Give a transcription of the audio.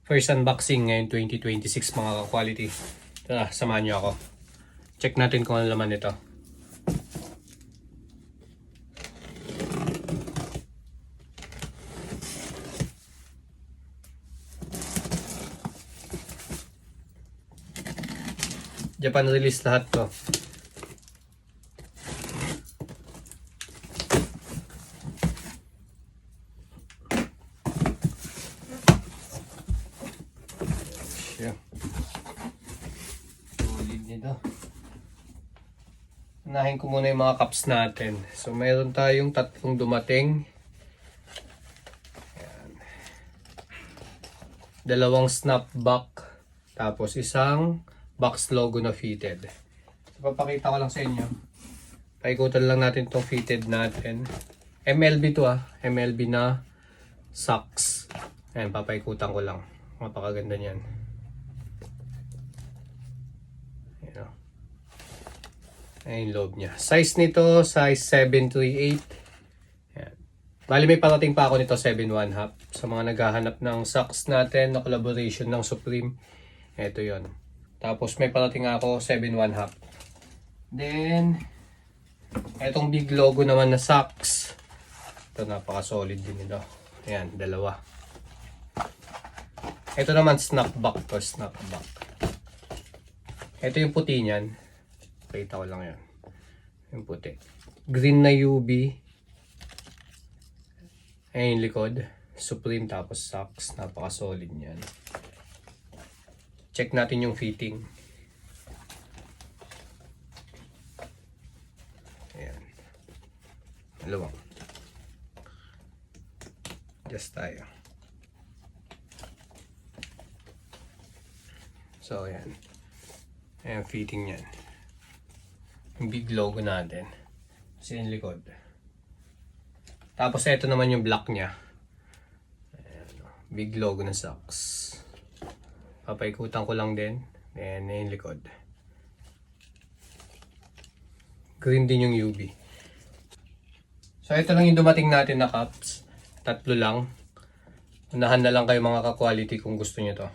First unboxing ngayon 2026 mga ka-quality. Tara, samahan nyo ako. Check natin kung ano laman nito. Japan release lahat to. Solid nito. Unahin ko muna yung mga cups natin. So mayroon tayong tatlong dumating. Ayan. Dalawang snapback. Tapos isang box logo na fitted. So, papakita ko lang sa inyo. Paikutan lang natin itong fitted natin. MLB to MLB na socks. Ayan, papaikutan ko lang. Mapakaganda niyan. Ayan o. Ayan yung loob niya. Size nito, size 738. Ayan. Bali may parating pa ako nito 7.1/2. Sa mga naghahanap ng socks natin na collaboration ng Supreme. Ito yon. Tapos may parating ako 7.1/2. Then, etong big logo naman na socks. Ito napaka-solid din ito. Ayan, dalawa. Ito naman snapback to, snapback. Ito yung puti niyan. Pakita ko lang yan. Yung puti. Green na UV. Ayan yung likod. Supreme tapos socks. Napaka-solid niyan. Check natin yung fitting. Ayan. Dalawang. Just tayo. So, ayan. Ayan fitting niyan. Yung big logo natin. Kasi yung likod. Tapos ito naman yung black niya. Ayan. Big logo ng socks. Papaikutan ko lang din. Then, yung likod. Green din yung UV. So, ito lang yung dumating natin na cups. Tatlo lang. Unahan na lang kayo mga ka-quality kung gusto nyo to.